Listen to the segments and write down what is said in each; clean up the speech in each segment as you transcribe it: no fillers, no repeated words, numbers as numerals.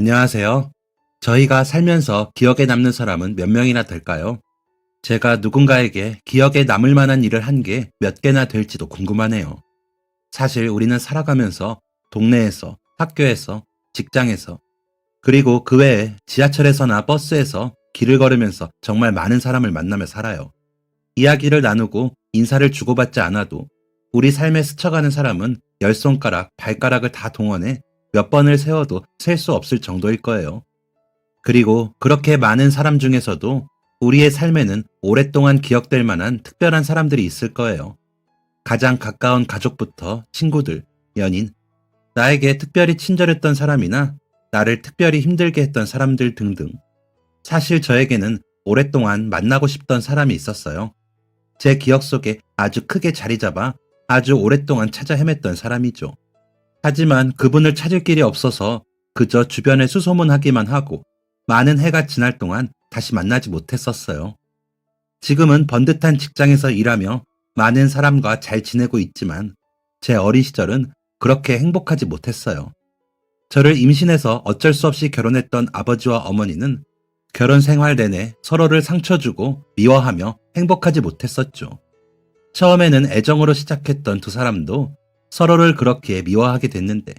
안녕하세요. 저희가 살면서 기억에 남는 사람은 몇 명이나 될까요? 제가 누군가에게 기억에 남을 만한 일을 한 게 몇 개나 될지도 궁금하네요. 사실 우리는 살아가면서 동네에서, 학교에서, 직장에서, 그리고 그 외에 지하철에서나 버스에서 길을 걸으면서 정말 많은 사람을 만나며 살아요. 이야기를 나누고 인사를 주고받지 않아도 우리 삶에 스쳐가는 사람은 열 손가락, 발가락을 다 동원해 몇 번을 세워도 셀 수 없을 정도일 거예요. 그리고 그렇게 많은 사람 중에서도 우리의 삶에는 오랫동안 기억될 만한 특별한 사람들이 있을 거예요. 가장 가까운 가족부터 친구들, 연인, 나에게 특별히 친절했던 사람이나 나를 특별히 힘들게 했던 사람들 등등. 사실 저에게는 오랫동안 만나고 싶던 사람이 있었어요. 제 기억 속에 아주 크게 자리 잡아 아주 오랫동안 찾아 헤맸던 사람이죠. 하지만 그분을 찾을 길이 없어서 그저 주변에 수소문하기만 하고 많은 해가 지날 동안 다시 만나지 못했었어요. 지금은 번듯한 직장에서 일하며 많은 사람과 잘 지내고 있지만 제 어린 시절은 그렇게 행복하지 못했어요. 저를 임신해서 어쩔 수 없이 결혼했던 아버지와 어머니는 결혼 생활 내내 서로를 상처 주고 미워하며 행복하지 못했었죠. 처음에는 애정으로 시작했던 두 사람도 서로를 그렇게 미워하게 됐는데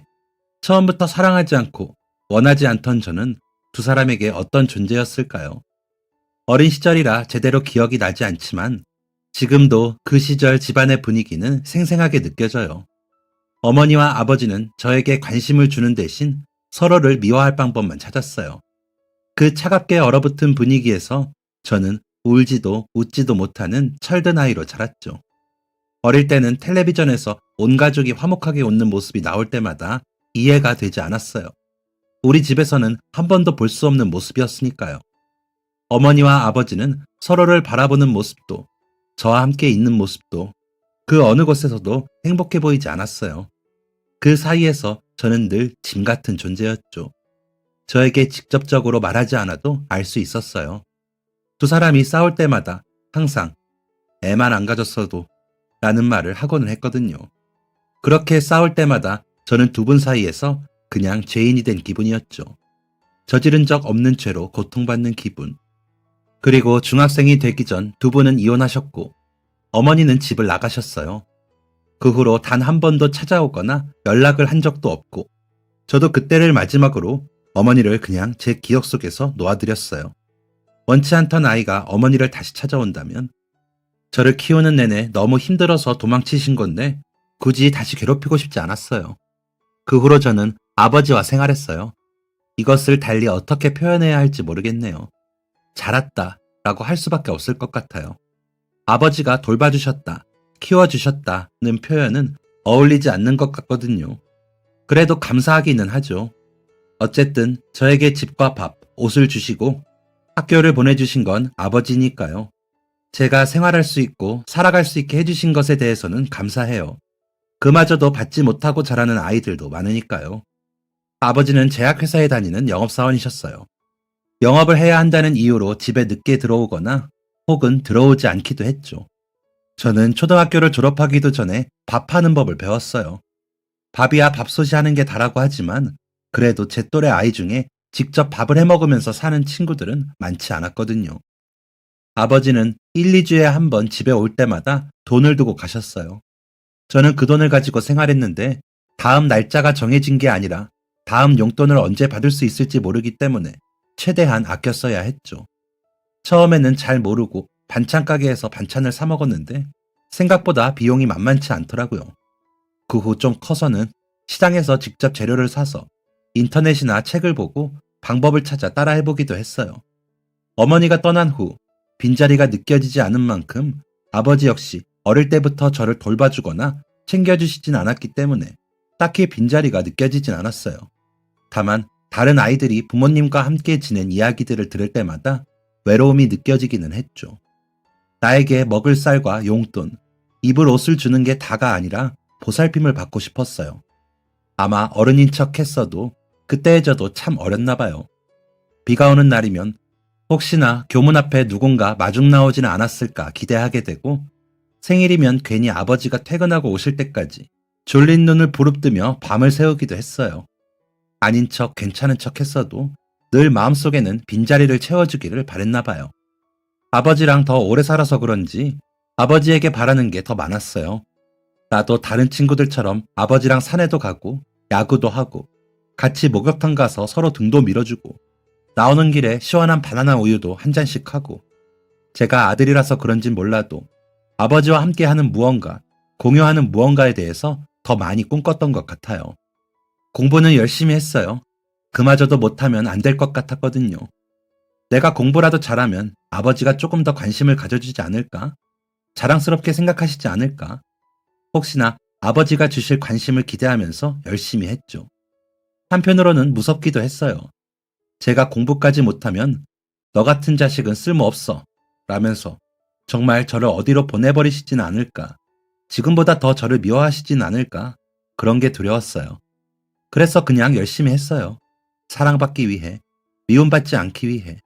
처음부터 사랑하지 않고 원하지 않던 저는 두 사람에게 어떤 존재였을까요? 어린 시절이라 제대로 기억이 나지 않지만 지금도 그 시절 집안의 분위기는 생생하게 느껴져요. 어머니와 아버지는 저에게 관심을 주는 대신 서로를 미워할 방법만 찾았어요. 그 차갑게 얼어붙은 분위기에서 저는 울지도 웃지도 못하는 철든 아이로 자랐죠. 어릴 때는 텔레비전에서 온 가족이 화목하게 웃는 모습이 나올 때마다 이해가 되지 않았어요. 우리 집에서는 한 번도 볼 수 없는 모습이었으니까요. 어머니와 아버지는 서로를 바라보는 모습도, 저와 함께 있는 모습도, 그 어느 곳에서도 행복해 보이지 않았어요. 그 사이에서 저는 늘 짐 같은 존재였죠. 저에게 직접적으로 말하지 않아도 알 수 있었어요. 두 사람이 싸울 때마다 항상 애만 안 가졌어도 라는 말을 하고는 했거든요. 그렇게 싸울 때마다 저는 두 분 사이에서 그냥 죄인이 된 기분이었죠. 저지른 적 없는 죄로 고통받는 기분. 그리고 중학생이 되기 전 두 분은 이혼하셨고 어머니는 집을 나가셨어요. 그 후로 단 한 번도 찾아오거나 연락을 한 적도 없고 저도 그때를 마지막으로 어머니를 그냥 제 기억 속에서 놓아드렸어요. 원치 않던 아이가 어머니를 다시 찾아온다면 저를 키우는 내내 너무 힘들어서 도망치신 건데 굳이 다시 괴롭히고 싶지 않았어요. 그 후로 저는 아버지와 생활했어요. 이것을 달리 어떻게 표현해야 할지 모르겠네요. 자랐다 라고 할 수밖에 없을 것 같아요. 아버지가 돌봐주셨다, 키워주셨다는 표현은 어울리지 않는 것 같거든요. 그래도 감사하기는 하죠. 어쨌든 저에게 집과 밥, 옷을 주시고 학교를 보내주신 건 아버지니까요. 제가 생활할 수 있고 살아갈 수 있게 해주신 것에 대해서는 감사해요. 그마저도 받지 못하고 자라는 아이들도 많으니까요. 아버지는 제약회사에 다니는 영업사원이셨어요. 영업을 해야 한다는 이유로 집에 늦게 들어오거나 혹은 들어오지 않기도 했죠. 저는 초등학교를 졸업하기도 전에 밥하는 법을 배웠어요. 밥이야 밥솥이 하는 게 다라고 하지만 그래도 제 또래 아이 중에 직접 밥을 해 먹으면서 사는 친구들은 많지 않았거든요. 아버지는 1, 2주에 한 번 집에 올 때마다 돈을 두고 가셨어요. 저는 그 돈을 가지고 생활했는데 다음 날짜가 정해진 게 아니라 다음 용돈을 언제 받을 수 있을지 모르기 때문에 최대한 아껴 써야 했죠. 처음에는 잘 모르고 반찬 가게에서 반찬을 사 먹었는데 생각보다 비용이 만만치 않더라고요. 그 후 좀 커서는 시장에서 직접 재료를 사서 인터넷이나 책을 보고 방법을 찾아 따라 해보기도 했어요. 어머니가 떠난 후 빈자리가 느껴지지 않은 만큼 아버지 역시 어릴 때부터 저를 돌봐주거나 챙겨주시진 않았기 때문에 딱히 빈자리가 느껴지진 않았어요. 다만 다른 아이들이 부모님과 함께 지낸 이야기들을 들을 때마다 외로움이 느껴지기는 했죠. 나에게 먹을 쌀과 용돈, 입을 옷을 주는 게 다가 아니라 보살핌을 받고 싶었어요. 아마 어른인 척 했어도 그때의 저도 참 어렸나 봐요. 비가 오는 날이면 혹시나 교문 앞에 누군가 마중 나오지는 않았을까 기대하게 되고 생일이면 괜히 아버지가 퇴근하고 오실 때까지 졸린 눈을 부릅뜨며 밤을 새우기도 했어요. 아닌 척 괜찮은 척 했어도 늘 마음속에는 빈자리를 채워주기를 바랬나 봐요. 아버지랑 더 오래 살아서 그런지 아버지에게 바라는 게 더 많았어요. 나도 다른 친구들처럼 아버지랑 산에도 가고 야구도 하고 같이 목욕탕 가서 서로 등도 밀어주고 나오는 길에 시원한 바나나 우유도 한 잔씩 하고 제가 아들이라서 그런진 몰라도 아버지와 함께하는 무언가, 공유하는 무언가에 대해서 더 많이 꿈꿨던 것 같아요. 공부는 열심히 했어요. 그마저도 못하면 안 될 것 같았거든요. 내가 공부라도 잘하면 아버지가 조금 더 관심을 가져주지 않을까? 자랑스럽게 생각하시지 않을까? 혹시나 아버지가 주실 관심을 기대하면서 열심히 했죠. 한편으로는 무섭기도 했어요. 제가 공부까지 못하면 너 같은 자식은 쓸모없어 라면서 정말 저를 어디로 보내버리시지는 않을까? 지금보다 더 저를 미워하시진 않을까? 그런 게 두려웠어요. 그래서 그냥 열심히 했어요. 사랑받기 위해, 미움받지 않기 위해.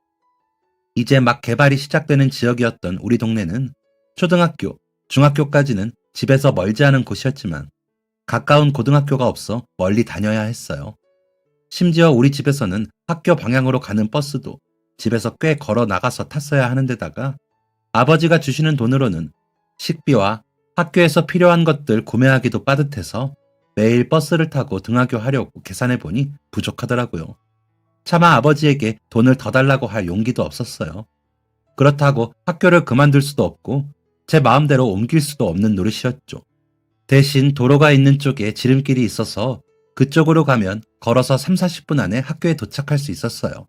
이제 막 개발이 시작되는 지역이었던 우리 동네는 초등학교, 중학교까지는 집에서 멀지 않은 곳이었지만 가까운 고등학교가 없어 멀리 다녀야 했어요. 심지어 우리 집에서는 학교 방향으로 가는 버스도 집에서 꽤 걸어 나가서 탔어야 하는 데다가 아버지가 주시는 돈으로는 식비와 학교에서 필요한 것들 구매하기도 빠듯해서 매일 버스를 타고 등하교하려고 계산해보니 부족하더라고요. 차마 아버지에게 돈을 더 달라고 할 용기도 없었어요. 그렇다고 학교를 그만둘 수도 없고 제 마음대로 옮길 수도 없는 노릇이었죠. 대신 도로가 있는 쪽에 지름길이 있어서 그쪽으로 가면 걸어서 3, 40분 안에 학교에 도착할 수 있었어요.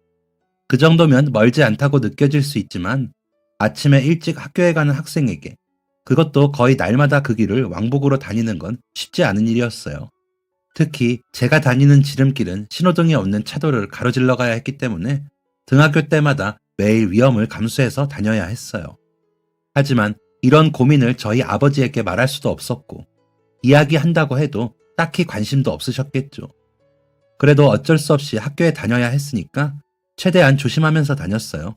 그 정도면 멀지 않다고 느껴질 수 있지만 아침에 일찍 학교에 가는 학생에게 그것도 거의 날마다 그 길을 왕복으로 다니는 건 쉽지 않은 일이었어요. 특히 제가 다니는 지름길은 신호등이 없는 차도를 가로질러 가야 했기 때문에 등하교 때마다 매일 위험을 감수해서 다녀야 했어요. 하지만 이런 고민을 저희 아버지에게 말할 수도 없었고 이야기한다고 해도 딱히 관심도 없으셨겠죠. 그래도 어쩔 수 없이 학교에 다녀야 했으니까 최대한 조심하면서 다녔어요.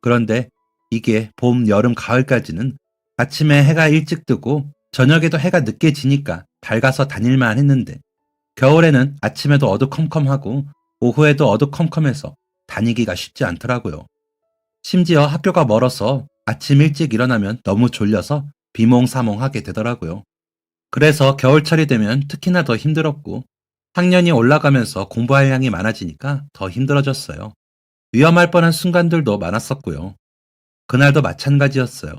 그런데 이게 봄, 여름, 가을까지는 아침에 해가 일찍 뜨고 저녁에도 해가 늦게 지니까 밝아서 다닐만 했는데 겨울에는 아침에도 어두컴컴하고 오후에도 어두컴컴해서 다니기가 쉽지 않더라고요. 심지어 학교가 멀어서 아침 일찍 일어나면 너무 졸려서 비몽사몽하게 되더라고요. 그래서 겨울철이 되면 특히나 더 힘들었고 학년이 올라가면서 공부할 양이 많아지니까 더 힘들어졌어요. 위험할 뻔한 순간들도 많았었고요. 그날도 마찬가지였어요.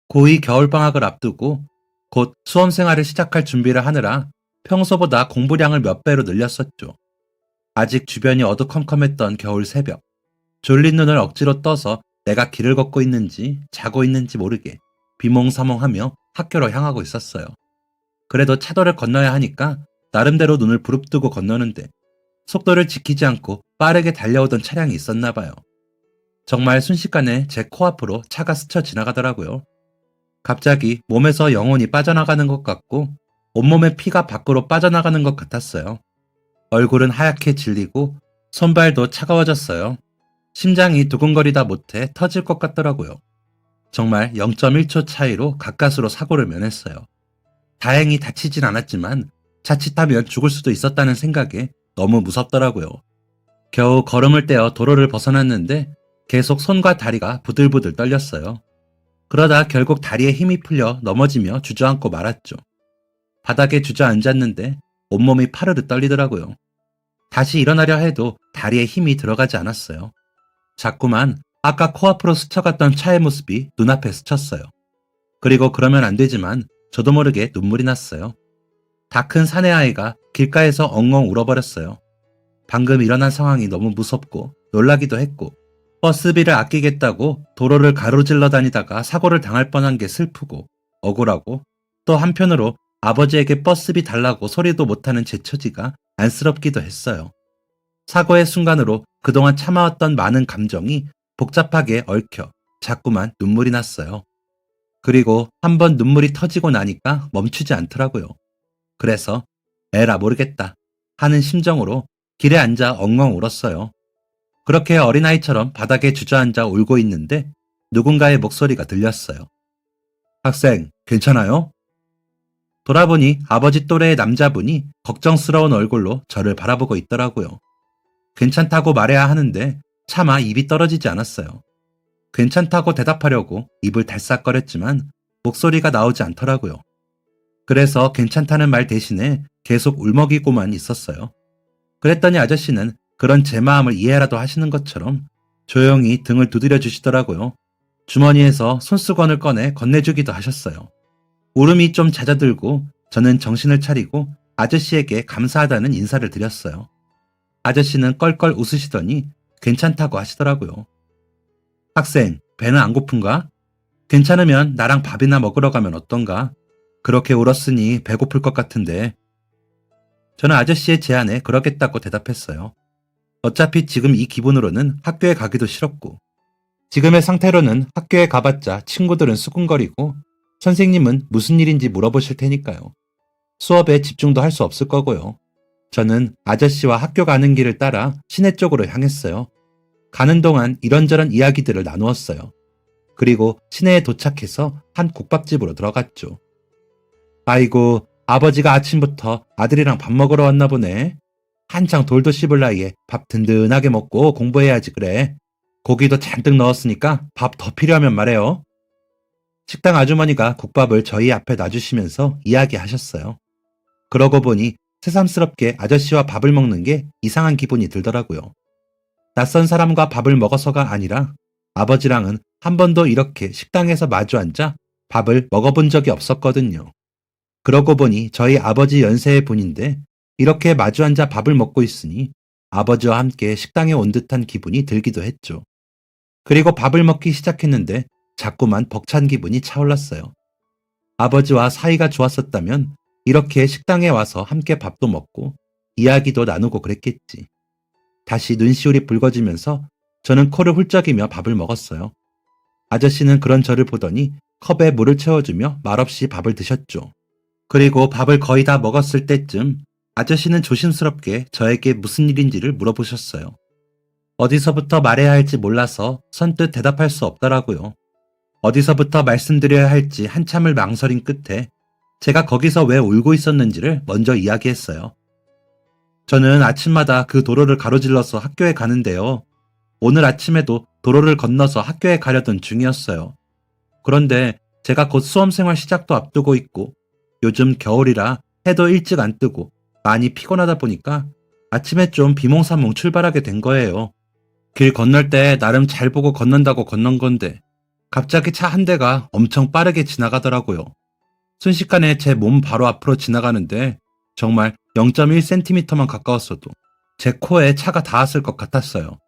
고2 겨울방학을 앞두고 곧 수험생활을 시작할 준비를 하느라 평소보다 공부량을 몇 배로 늘렸었죠. 아직 주변이 어두컴컴했던 겨울 새벽, 졸린 눈을 억지로 떠서 내가 길을 걷고 있는지 자고 있는지 모르게 비몽사몽하며 학교로 향하고 있었어요. 그래도 차도를 건너야 하니까 나름대로 눈을 부릅뜨고 건너는데 속도를 지키지 않고 빠르게 달려오던 차량이 있었나 봐요. 정말 순식간에 제 코앞으로 차가 스쳐 지나가더라고요. 갑자기 몸에서 영혼이 빠져나가는 것 같고 온몸의 피가 밖으로 빠져나가는 것 같았어요. 얼굴은 하얗게 질리고 손발도 차가워졌어요. 심장이 두근거리다 못해 터질 것 같더라고요. 정말 0.1초 차이로 가까스로 사고를 면했어요. 다행히 다치진 않았지만 자칫하면 죽을 수도 있었다는 생각에 너무 무섭더라고요. 겨우 걸음을 떼어 도로를 벗어났는데 계속 손과 다리가 부들부들 떨렸어요. 그러다 결국 다리에 힘이 풀려 넘어지며 주저앉고 말았죠. 바닥에 주저앉았는데 온몸이 파르르 떨리더라고요. 다시 일어나려 해도 다리에 힘이 들어가지 않았어요. 자꾸만 아까 코앞으로 스쳐갔던 차의 모습이 눈앞에 스쳤어요. 그리고 그러면 안 되지만 저도 모르게 눈물이 났어요. 다 큰 사내 아이가 길가에서 엉엉 울어버렸어요. 방금 일어난 상황이 너무 무섭고 놀라기도 했고 버스비를 아끼겠다고 도로를 가로질러 다니다가 사고를 당할 뻔한 게 슬프고 억울하고 또 한편으로 아버지에게 버스비 달라고 소리도 못하는 제 처지가 안쓰럽기도 했어요. 사고의 순간으로 그동안 참아왔던 많은 감정이 복잡하게 얽혀 자꾸만 눈물이 났어요. 그리고 한번 눈물이 터지고 나니까 멈추지 않더라고요. 그래서 에라 모르겠다 하는 심정으로 길에 앉아 엉엉 울었어요. 그렇게 어린아이처럼 바닥에 주저앉아 울고 있는데 누군가의 목소리가 들렸어요. 학생, 괜찮아요? 돌아보니 아버지 또래의 남자분이 걱정스러운 얼굴로 저를 바라보고 있더라고요. 괜찮다고 말해야 하는데 차마 입이 떨어지지 않았어요. 괜찮다고 대답하려고 입을 달싹거렸지만 목소리가 나오지 않더라고요. 그래서 괜찮다는 말 대신에 계속 울먹이고만 있었어요. 그랬더니 아저씨는 그런 제 마음을 이해라도 하시는 것처럼 조용히 등을 두드려 주시더라고요. 주머니에서 손수건을 꺼내 건네주기도 하셨어요. 울음이 좀 잦아들고 저는 정신을 차리고 아저씨에게 감사하다는 인사를 드렸어요. 아저씨는 껄껄 웃으시더니 괜찮다고 하시더라고요. 학생, 배는 안 고픈가? 괜찮으면 나랑 밥이나 먹으러 가면 어떤가? 그렇게 울었으니 배고플 것 같은데. 저는 아저씨의 제안에 그러겠다고 대답했어요. 어차피 지금 이 기분으로는 학교에 가기도 싫었고, 지금의 상태로는 학교에 가봤자 친구들은 수군거리고 선생님은 무슨 일인지 물어보실 테니까요. 수업에 집중도 할 수 없을 거고요. 저는 아저씨와 학교 가는 길을 따라 시내 쪽으로 향했어요. 가는 동안 이런저런 이야기들을 나누었어요. 그리고 시내에 도착해서 한 국밥집으로 들어갔죠. 아이고, 아버지가 아침부터 아들이랑 밥 먹으러 왔나 보네. 한창 돌도 씹을 나이에 밥 든든하게 먹고 공부해야지 그래. 고기도 잔뜩 넣었으니까 밥 더 필요하면 말해요. 식당 아주머니가 국밥을 저희 앞에 놔주시면서 이야기하셨어요. 그러고 보니 새삼스럽게 아저씨와 밥을 먹는 게 이상한 기분이 들더라고요. 낯선 사람과 밥을 먹어서가 아니라 아버지랑은 한 번도 이렇게 식당에서 마주 앉아 밥을 먹어본 적이 없었거든요. 그러고 보니 저희 아버지 연세의 분인데 이렇게 마주 앉아 밥을 먹고 있으니 아버지와 함께 식당에 온 듯한 기분이 들기도 했죠. 그리고 밥을 먹기 시작했는데 자꾸만 벅찬 기분이 차올랐어요. 아버지와 사이가 좋았었다면 이렇게 식당에 와서 함께 밥도 먹고 이야기도 나누고 그랬겠지. 다시 눈시울이 붉어지면서 저는 코를 훌쩍이며 밥을 먹었어요. 아저씨는 그런 저를 보더니 컵에 물을 채워주며 말없이 밥을 드셨죠. 그리고 밥을 거의 다 먹었을 때쯤 아저씨는 조심스럽게 저에게 무슨 일인지를 물어보셨어요. 어디서부터 말해야 할지 몰라서 선뜻 대답할 수 없더라고요. 어디서부터 말씀드려야 할지 한참을 망설인 끝에 제가 거기서 왜 울고 있었는지를 먼저 이야기했어요. 저는 아침마다 그 도로를 가로질러서 학교에 가는데요. 오늘 아침에도 도로를 건너서 학교에 가려던 중이었어요. 그런데 제가 곧 수험생활 시작도 앞두고 있고 요즘 겨울이라 해도 일찍 안 뜨고 많이 피곤하다 보니까 아침에 좀 비몽사몽 출발하게 된 거예요. 길 건널 때 나름 잘 보고 건넌다고 건넌 건데 갑자기 차 한 대가 엄청 빠르게 지나가더라고요. 순식간에 제 몸 바로 앞으로 지나가는데 정말 0.1cm만 가까웠어도 제 코에 차가 닿았을 것 같았어요.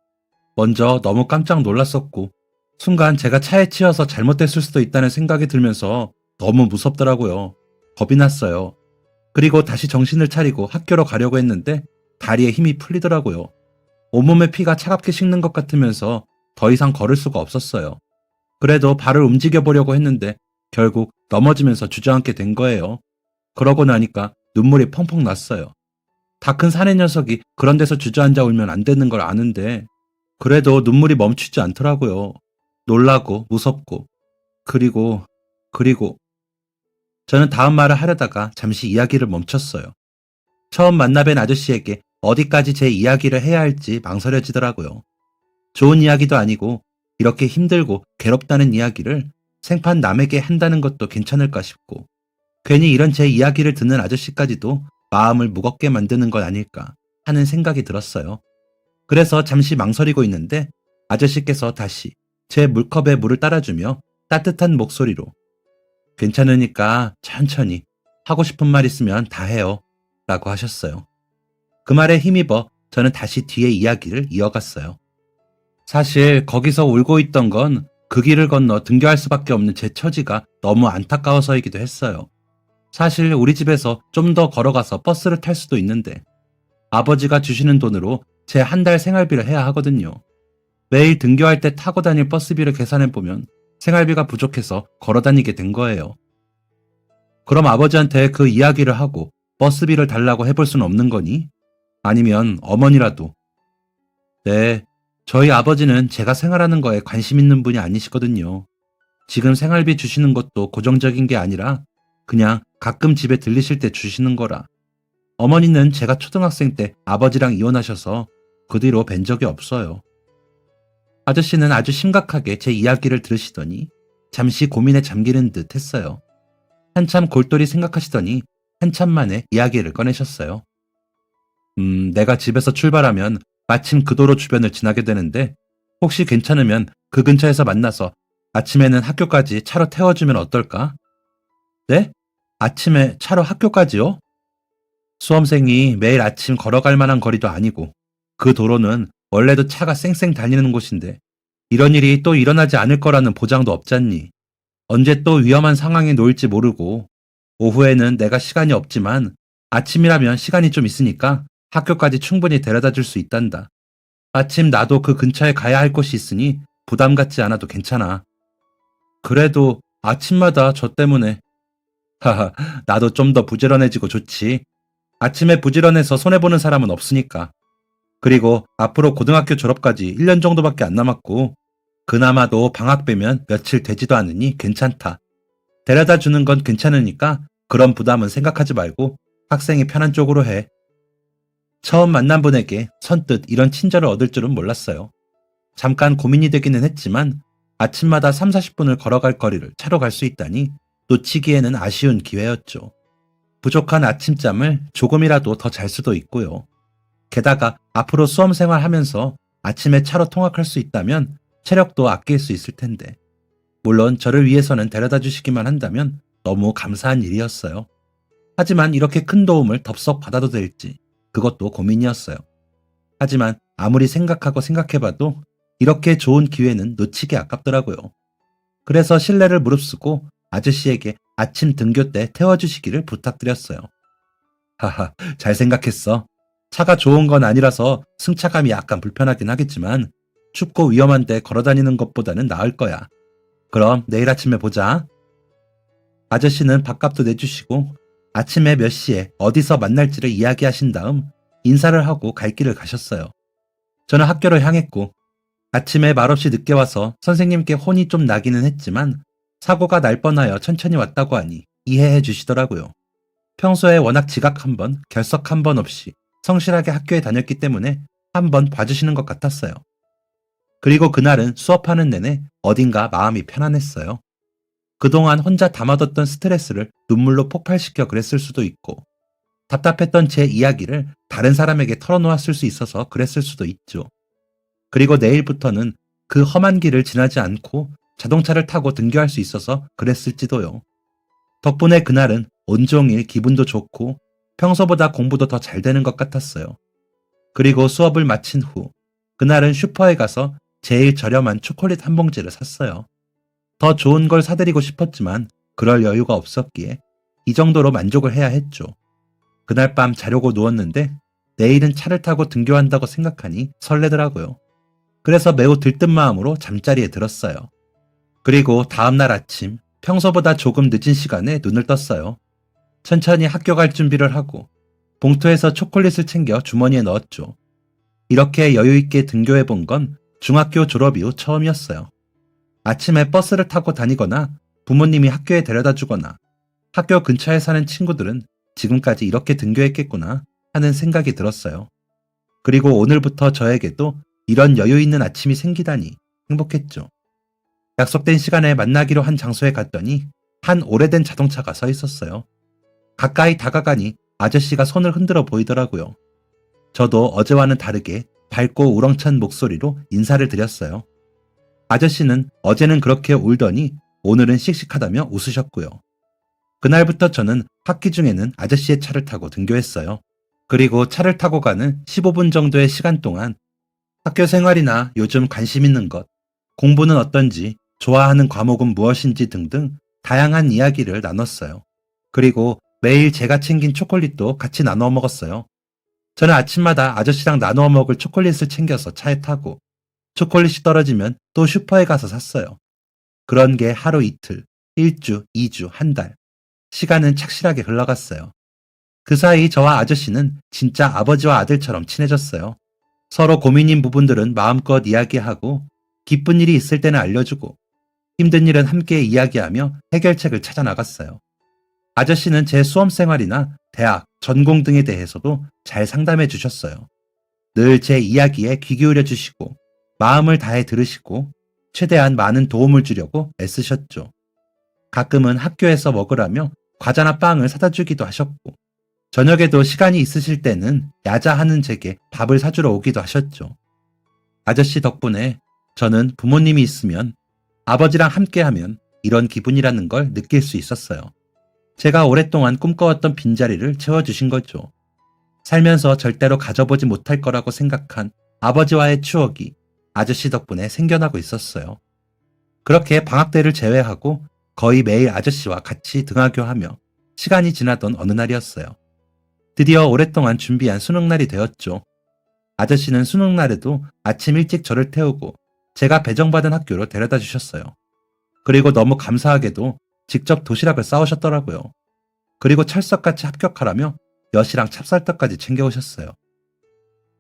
먼저 너무 깜짝 놀랐었고 순간 제가 차에 치여서 잘못됐을 수도 있다는 생각이 들면서 너무 무섭더라고요. 겁이 났어요. 그리고 다시 정신을 차리고 학교로 가려고 했는데 다리에 힘이 풀리더라고요. 온몸에 피가 차갑게 식는 것 같으면서 더 이상 걸을 수가 없었어요. 그래도 발을 움직여 보려고 했는데 결국 넘어지면서 주저앉게 된 거예요. 그러고 나니까 눈물이 펑펑 났어요. 다 큰 사내 녀석이 그런 데서 주저앉아 울면 안 되는 걸 아는데 그래도 눈물이 멈추지 않더라고요. 놀라고 무섭고 그리고 저는 다음 말을 하려다가 잠시 이야기를 멈췄어요. 처음 만나 뵌 아저씨에게 어디까지 제 이야기를 해야 할지 망설여지더라고요. 좋은 이야기도 아니고 이렇게 힘들고 괴롭다는 이야기를 생판 남에게 한다는 것도 괜찮을까 싶고 괜히 이런 제 이야기를 듣는 아저씨까지도 마음을 무겁게 만드는 건 아닐까 하는 생각이 들었어요. 그래서 잠시 망설이고 있는데 아저씨께서 다시 제 물컵에 물을 따라주며 따뜻한 목소리로 괜찮으니까 천천히 하고 싶은 말 있으면 다 해요 라고 하셨어요. 그 말에 힘입어 저는 다시 뒤에 이야기를 이어갔어요. 사실 거기서 울고 있던 건 그 길을 건너 등교할 수밖에 없는 제 처지가 너무 안타까워서이기도 했어요. 사실 우리 집에서 좀 더 걸어가서 버스를 탈 수도 있는데 아버지가 주시는 돈으로 제 한 달 생활비를 해야 하거든요. 매일 등교할 때 타고 다닐 버스비를 계산해보면 생활비가 부족해서 걸어 다니게 된 거예요. 그럼 아버지한테 그 이야기를 하고 버스비를 달라고 해볼 수는 없는 거니? 아니면 어머니라도. 네, 저희 아버지는 제가 생활하는 거에 관심 있는 분이 아니시거든요. 지금 생활비 주시는 것도 고정적인 게 아니라 그냥 가끔 집에 들리실 때 주시는 거라. 어머니는 제가 초등학생 때 아버지랑 이혼하셔서 그 뒤로 뵌 적이 없어요. 아저씨는 아주 심각하게 제 이야기를 들으시더니 잠시 고민에 잠기는 듯 했어요. 한참 골똘히 생각하시더니 한참 만에 이야기를 꺼내셨어요. 내가 집에서 출발하면 마침 그 도로 주변을 지나게 되는데 혹시 괜찮으면 그 근처에서 만나서 아침에는 학교까지 차로 태워주면 어떨까? 네? 아침에 차로 학교까지요? 수험생이 매일 아침 걸어갈 만한 거리도 아니고 그 도로는 원래도 차가 쌩쌩 달리는 곳인데 이런 일이 또 일어나지 않을 거라는 보장도 없잖니. 언제 또 위험한 상황에 놓일지 모르고 오후에는 내가 시간이 없지만 아침이라면 시간이 좀 있으니까 학교까지 충분히 데려다 줄 수 있단다. 마침 나도 그 근처에 가야 할 곳이 있으니 부담 갖지 않아도 괜찮아. 그래도 아침마다 저 때문에 하하 나도 좀 더 부지런해지고 좋지. 아침에 부지런해서 손해보는 사람은 없으니까. 그리고 앞으로 고등학교 졸업까지 1년 정도밖에 안 남았고 그나마도 방학 빼면 며칠 되지도 않으니 괜찮다. 데려다 주는 건 괜찮으니까 그런 부담은 생각하지 말고 학생이 편한 쪽으로 해. 처음 만난 분에게 선뜻 이런 친절을 얻을 줄은 몰랐어요. 잠깐 고민이 되기는 했지만 아침마다 3, 40분을 걸어갈 거리를 차로 갈 수 있다니 놓치기에는 아쉬운 기회였죠. 부족한 아침잠을 조금이라도 더 잘 수도 있고요. 게다가 앞으로 수험 생활하면서 아침에 차로 통학할 수 있다면 체력도 아낄 수 있을 텐데. 물론 저를 위해서는 데려다 주시기만 한다면 너무 감사한 일이었어요. 하지만 이렇게 큰 도움을 덥석 받아도 될지 그것도 고민이었어요. 하지만 아무리 생각하고 생각해봐도 이렇게 좋은 기회는 놓치기 아깝더라고요. 그래서 신뢰를 무릅쓰고 아저씨에게 아침 등교 때 태워주시기를 부탁드렸어요. 하하, 잘 생각했어. 차가 좋은 건 아니라서 승차감이 약간 불편하긴 하겠지만 춥고 위험한데 걸어다니는 것보다는 나을 거야. 그럼 내일 아침에 보자. 아저씨는 밥값도 내주시고 아침에 몇 시에 어디서 만날지를 이야기하신 다음 인사를 하고 갈 길을 가셨어요. 저는 학교를 향했고 아침에 말없이 늦게 와서 선생님께 혼이 좀 나기는 했지만 사고가 날 뻔하여 천천히 왔다고 하니 이해해 주시더라고요. 평소에 워낙 지각 한 번, 결석 한 번 없이 성실하게 학교에 다녔기 때문에 한번 봐주시는 것 같았어요. 그리고 그날은 수업하는 내내 어딘가 마음이 편안했어요. 그동안 혼자 담아뒀던 스트레스를 눈물로 폭발시켜 그랬을 수도 있고 답답했던 제 이야기를 다른 사람에게 털어놓았을 수 있어서 그랬을 수도 있죠. 그리고 내일부터는 그 험한 길을 지나지 않고 자동차를 타고 등교할 수 있어서 그랬을지도요. 덕분에 그날은 온종일 기분도 좋고 평소보다 공부도 더 잘 되는 것 같았어요. 그리고 수업을 마친 후 그날은 슈퍼에 가서 제일 저렴한 초콜릿 한 봉지를 샀어요. 더 좋은 걸 사드리고 싶었지만 그럴 여유가 없었기에 이 정도로 만족을 해야 했죠. 그날 밤 자려고 누웠는데 내일은 차를 타고 등교한다고 생각하니 설레더라고요. 그래서 매우 들뜬 마음으로 잠자리에 들었어요. 그리고 다음날 아침 평소보다 조금 늦은 시간에 눈을 떴어요. 천천히 학교 갈 준비를 하고 봉투에서 초콜릿을 챙겨 주머니에 넣었죠. 이렇게 여유있게 등교해 본 건 중학교 졸업 이후 처음이었어요. 아침에 버스를 타고 다니거나 부모님이 학교에 데려다 주거나 학교 근처에 사는 친구들은 지금까지 이렇게 등교했겠구나 하는 생각이 들었어요. 그리고 오늘부터 저에게도 이런 여유 있는 아침이 생기다니 행복했죠. 약속된 시간에 만나기로 한 장소에 갔더니 한 오래된 자동차가 서 있었어요. 가까이 다가가니 아저씨가 손을 흔들어 보이더라고요. 저도 어제와는 다르게 밝고 우렁찬 목소리로 인사를 드렸어요. 아저씨는 어제는 그렇게 울더니 오늘은 씩씩하다며 웃으셨고요. 그날부터 저는 학기 중에는 아저씨의 차를 타고 등교했어요. 그리고 차를 타고 가는 15분 정도의 시간 동안 학교 생활이나 요즘 관심 있는 것, 공부는 어떤지, 좋아하는 과목은 무엇인지 등등 다양한 이야기를 나눴어요. 그리고 매일 제가 챙긴 초콜릿도 같이 나누어 먹었어요. 저는 아침마다 아저씨랑 나누어 먹을 초콜릿을 챙겨서 차에 타고 초콜릿이 떨어지면 또 슈퍼에 가서 샀어요. 그런 게 하루 이틀, 1주, 2주, 한 달. 시간은 착실하게 흘러갔어요. 그 사이 저와 아저씨는 진짜 아버지와 아들처럼 친해졌어요. 서로 고민인 부분들은 마음껏 이야기하고 기쁜 일이 있을 때는 알려주고 힘든 일은 함께 이야기하며 해결책을 찾아 나갔어요. 아저씨는 제 수험 생활이나 대학, 전공 등에 대해서도 잘 상담해 주셨어요. 늘 제 이야기에 귀 기울여 주시고 마음을 다해 들으시고 최대한 많은 도움을 주려고 애쓰셨죠. 가끔은 학교에서 먹으라며 과자나 빵을 사다 주기도 하셨고 저녁에도 시간이 있으실 때는 야자하는 제게 밥을 사주러 오기도 하셨죠. 아저씨 덕분에 저는 부모님이 있으면 아버지랑 함께하면 이런 기분이라는 걸 느낄 수 있었어요. 제가 오랫동안 꿈꿔왔던 빈자리를 채워주신 거죠. 살면서 절대로 가져보지 못할 거라고 생각한 아버지와의 추억이 아저씨 덕분에 생겨나고 있었어요. 그렇게 방학 때를 제외하고 거의 매일 아저씨와 같이 등하교하며 시간이 지나던 어느 날이었어요. 드디어 오랫동안 준비한 수능날이 되었죠. 아저씨는 수능날에도 아침 일찍 저를 태우고 제가 배정받은 학교로 데려다 주셨어요. 그리고 너무 감사하게도 직접 도시락을 싸오셨더라고요. 그리고 철석같이 합격하라며 엿이랑 찹쌀떡까지 챙겨오셨어요.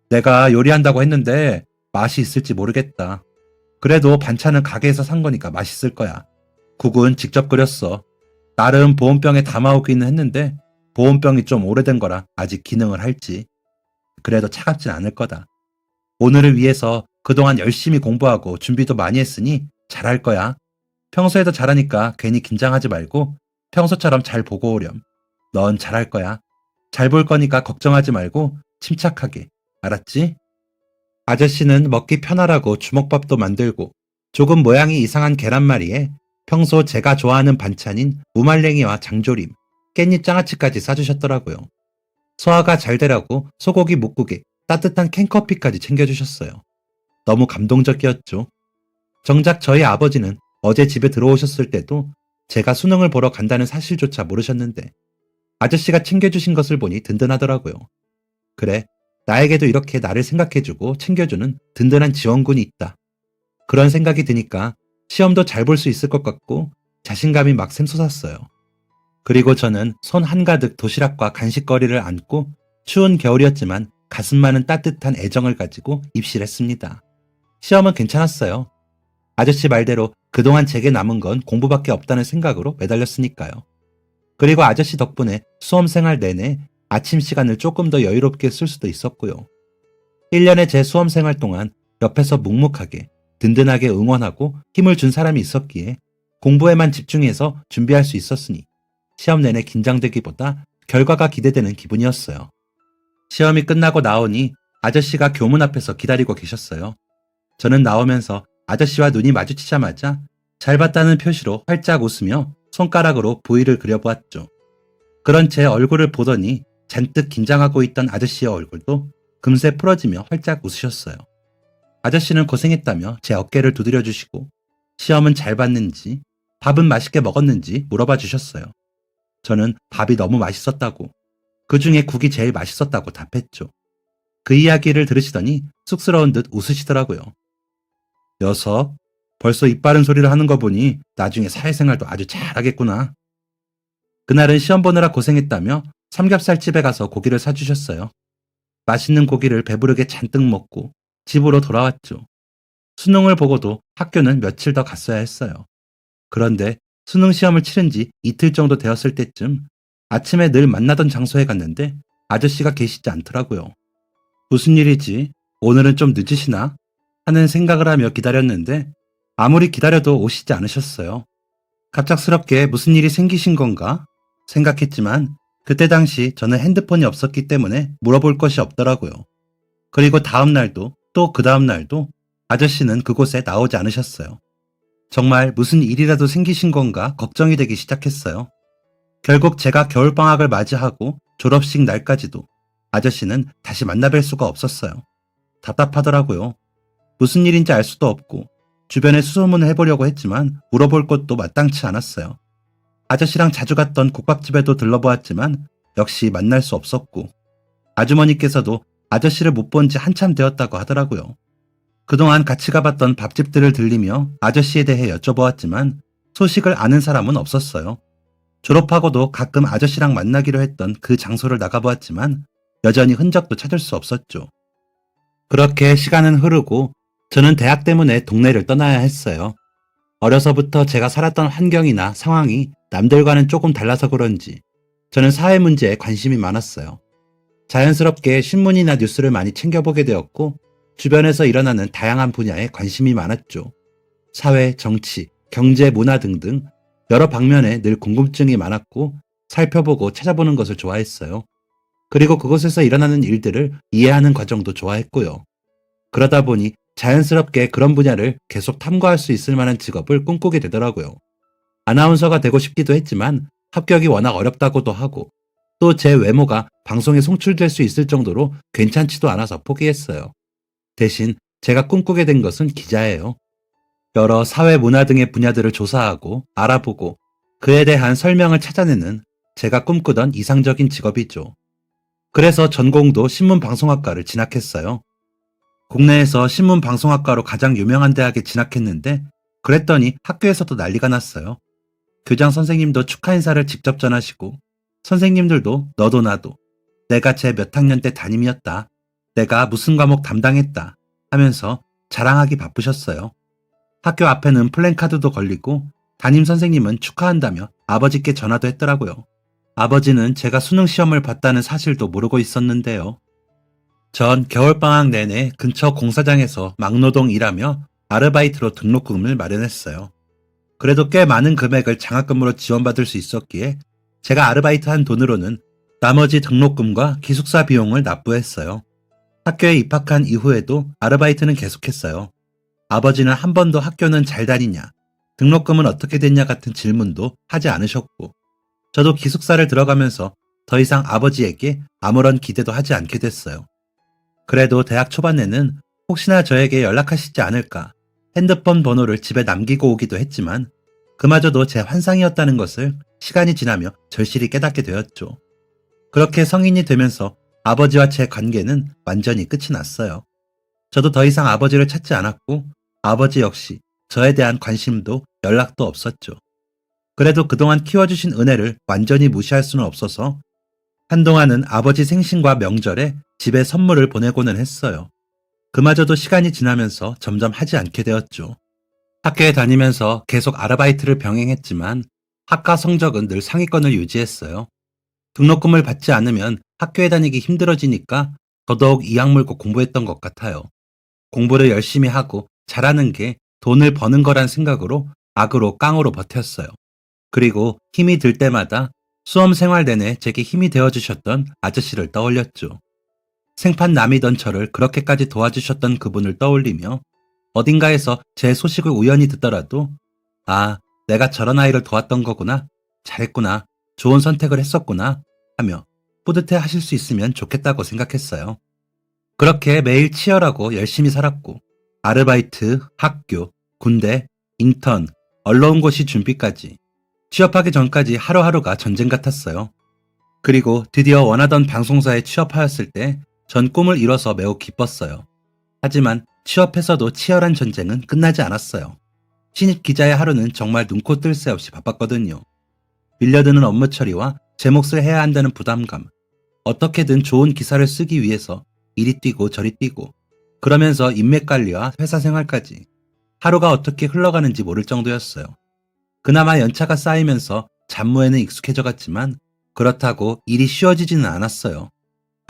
내가 요리한다고 했는데 맛이 있을지 모르겠다. 그래도 반찬은 가게에서 산 거니까 맛있을 거야. 국은 직접 끓였어. 나름 보온병에 담아오기는 했는데 보온병이 좀 오래된 거라 아직 기능을 할지. 그래도 차갑진 않을 거다. 오늘을 위해서 그동안 열심히 공부하고 준비도 많이 했으니 잘할 거야. 평소에도 잘하니까 괜히 긴장하지 말고 평소처럼 잘 보고 오렴. 넌 잘할 거야. 잘 볼 거니까 걱정하지 말고 침착하게. 알았지? 아저씨는 먹기 편하라고 주먹밥도 만들고 조금 모양이 이상한 계란말이에 평소 제가 좋아하는 반찬인 무말랭이와 장조림, 깻잎 장아찌까지 싸주셨더라고요. 소화가 잘 되라고 소고기 묵국에 따뜻한 캔커피까지 챙겨주셨어요. 너무 감동적이었죠. 정작 저희 아버지는 어제 집에 들어오셨을 때도 제가 수능을 보러 간다는 사실조차 모르셨는데 아저씨가 챙겨주신 것을 보니 든든하더라고요. 그래, 나에게도 이렇게 나를 생각해주고 챙겨주는 든든한 지원군이 있다. 그런 생각이 드니까 시험도 잘 볼 수 있을 것 같고 자신감이 막 샘솟았어요. 그리고 저는 손 한가득 도시락과 간식거리를 안고 추운 겨울이었지만 가슴 많은 따뜻한 애정을 가지고 입실했습니다. 시험은 괜찮았어요. 아저씨 말대로 그동안 제게 남은 건 공부밖에 없다는 생각으로 매달렸으니까요. 그리고 아저씨 덕분에 수험 생활 내내 아침 시간을 조금 더 여유롭게 쓸 수도 있었고요. 1년의 제 수험 생활 동안 옆에서 묵묵하게 든든하게 응원하고 힘을 준 사람이 있었기에 공부에만 집중해서 준비할 수 있었으니 시험 내내 긴장되기보다 결과가 기대되는 기분이었어요. 시험이 끝나고 나오니 아저씨가 교문 앞에서 기다리고 계셨어요. 저는 나오면서 아저씨와 눈이 마주치자마자 잘 봤다는 표시로 활짝 웃으며 손가락으로 V를 그려보았죠. 그런 제 얼굴을 보더니 잔뜩 긴장하고 있던 아저씨의 얼굴도 금세 풀어지며 활짝 웃으셨어요. 아저씨는 고생했다며 제 어깨를 두드려 주시고 시험은 잘 봤는지 밥은 맛있게 먹었는지 물어봐 주셨어요. 저는 밥이 너무 맛있었다고 그 중에 국이 제일 맛있었다고 답했죠. 그 이야기를 들으시더니 쑥스러운 듯 웃으시더라고요. 녀석, 벌써 입 바른 소리를 하는 거 보니 나중에 사회생활도 아주 잘하겠구나. 그날은 시험 보느라 고생했다며 삼겹살집에 가서 고기를 사주셨어요. 맛있는 고기를 배부르게 잔뜩 먹고 집으로 돌아왔죠. 수능을 보고도 학교는 며칠 더 갔어야 했어요. 그런데 수능 시험을 치른 지 이틀 정도 되었을 때쯤 아침에 늘 만나던 장소에 갔는데 아저씨가 계시지 않더라고요. 무슨 일이지? 오늘은 좀 늦으시나? 하는 생각을 하며 기다렸는데 아무리 기다려도 오시지 않으셨어요. 갑작스럽게 무슨 일이 생기신 건가 생각했지만 그때 당시 저는 핸드폰이 없었기 때문에 물어볼 것이 없더라고요. 그리고 다음 날도 또 그 다음 날도 아저씨는 그곳에 나오지 않으셨어요. 정말 무슨 일이라도 생기신 건가 걱정이 되기 시작했어요. 결국 제가 겨울방학을 맞이하고 졸업식 날까지도 아저씨는 다시 만나뵐 수가 없었어요. 답답하더라고요. 무슨 일인지 알 수도 없고 주변에 수소문을 해보려고 했지만 물어볼 곳도 마땅치 않았어요. 아저씨랑 자주 갔던 국밥집에도 들러보았지만 역시 만날 수 없었고 아주머니께서도 아저씨를 못 본 지 한참 되었다고 하더라고요. 그동안 같이 가봤던 밥집들을 들리며 아저씨에 대해 여쭤보았지만 소식을 아는 사람은 없었어요. 졸업하고도 가끔 아저씨랑 만나기로 했던 그 장소를 나가보았지만 여전히 흔적도 찾을 수 없었죠. 그렇게 시간은 흐르고 저는 대학 때문에 동네를 떠나야 했어요. 어려서부터 제가 살았던 환경이나 상황이 남들과는 조금 달라서 그런지 저는 사회 문제에 관심이 많았어요. 자연스럽게 신문이나 뉴스를 많이 챙겨보게 되었고 주변에서 일어나는 다양한 분야에 관심이 많았죠. 사회, 정치, 경제, 문화 등등 여러 방면에 늘 궁금증이 많았고 살펴보고 찾아보는 것을 좋아했어요. 그리고 그곳에서 일어나는 일들을 이해하는 과정도 좋아했고요. 그러다 보니 자연스럽게 그런 분야를 계속 탐구할 수 있을 만한 직업을 꿈꾸게 되더라고요. 아나운서가 되고 싶기도 했지만 합격이 워낙 어렵다고도 하고 또 제 외모가 방송에 송출될 수 있을 정도로 괜찮지도 않아서 포기했어요. 대신 제가 꿈꾸게 된 것은 기자예요. 여러 사회 문화 등의 분야들을 조사하고 알아보고 그에 대한 설명을 찾아내는 제가 꿈꾸던 이상적인 직업이죠. 그래서 전공도 신문방송학과를 진학했어요. 국내에서 신문방송학과로 가장 유명한 대학에 진학했는데 그랬더니 학교에서도 난리가 났어요. 교장 선생님도 축하 인사를 직접 전하시고 선생님들도 너도 나도 내가 제 몇 학년 때 담임이었다. 내가 무슨 과목 담당했다 하면서 자랑하기 바쁘셨어요. 학교 앞에는 플랜카드도 걸리고 담임 선생님은 축하한다며 아버지께 전화도 했더라고요. 아버지는 제가 수능 시험을 봤다는 사실도 모르고 있었는데요. 전 겨울방학 내내 근처 공사장에서 막노동 일하며 아르바이트로 등록금을 마련했어요. 그래도 꽤 많은 금액을 장학금으로 지원받을 수 있었기에 제가 아르바이트한 돈으로는 나머지 등록금과 기숙사 비용을 납부했어요. 학교에 입학한 이후에도 아르바이트는 계속했어요. 아버지는 한 번도 학교는 잘 다니냐, 등록금은 어떻게 됐냐 같은 질문도 하지 않으셨고 저도 기숙사를 들어가면서 더 이상 아버지에게 아무런 기대도 하지 않게 됐어요. 그래도 대학 초반에는 혹시나 저에게 연락하시지 않을까 핸드폰 번호를 집에 남기고 오기도 했지만 그마저도 제 환상이었다는 것을 시간이 지나며 절실히 깨닫게 되었죠. 그렇게 성인이 되면서 아버지와 제 관계는 완전히 끝이 났어요. 저도 더 이상 아버지를 찾지 않았고 아버지 역시 저에 대한 관심도 연락도 없었죠. 그래도 그동안 키워주신 은혜를 완전히 무시할 수는 없어서 한동안은 아버지 생신과 명절에 집에 선물을 보내고는 했어요. 그마저도 시간이 지나면서 점점 하지 않게 되었죠. 학교에 다니면서 계속 아르바이트를 병행했지만 학과 성적은 늘 상위권을 유지했어요. 등록금을 받지 않으면 학교에 다니기 힘들어지니까 더더욱 이악 물고 공부했던 것 같아요. 공부를 열심히 하고 잘하는 게 돈을 버는 거란 생각으로 악으로 깡으로 버텼어요. 그리고 힘이 들 때마다 수험 생활 내내 제게 힘이 되어주셨던 아저씨를 떠올렸죠. 생판 남이던 저를 그렇게까지 도와주셨던 그분을 떠올리며 어딘가에서 제 소식을 우연히 듣더라도 아, 내가 저런 아이를 도왔던 거구나, 잘했구나, 좋은 선택을 했었구나 하며 뿌듯해 하실 수 있으면 좋겠다고 생각했어요. 그렇게 매일 치열하고 열심히 살았고 아르바이트, 학교, 군대, 인턴, 언론고시 준비까지 취업하기 전까지 하루하루가 전쟁 같았어요. 그리고 드디어 원하던 방송사에 취업하였을 때 전 꿈을 이뤄서 매우 기뻤어요. 하지만 취업해서도 치열한 전쟁은 끝나지 않았어요. 신입 기자의 하루는 정말 눈코 뜰 새 없이 바빴거든요. 밀려드는 업무 처리와 제 몫을 해야 한다는 부담감, 어떻게든 좋은 기사를 쓰기 위해서 이리 뛰고 저리 뛰고 그러면서 인맥 관리와 회사 생활까지 하루가 어떻게 흘러가는지 모를 정도였어요. 그나마 연차가 쌓이면서 잡무에는 익숙해져 갔지만 그렇다고 일이 쉬워지지는 않았어요.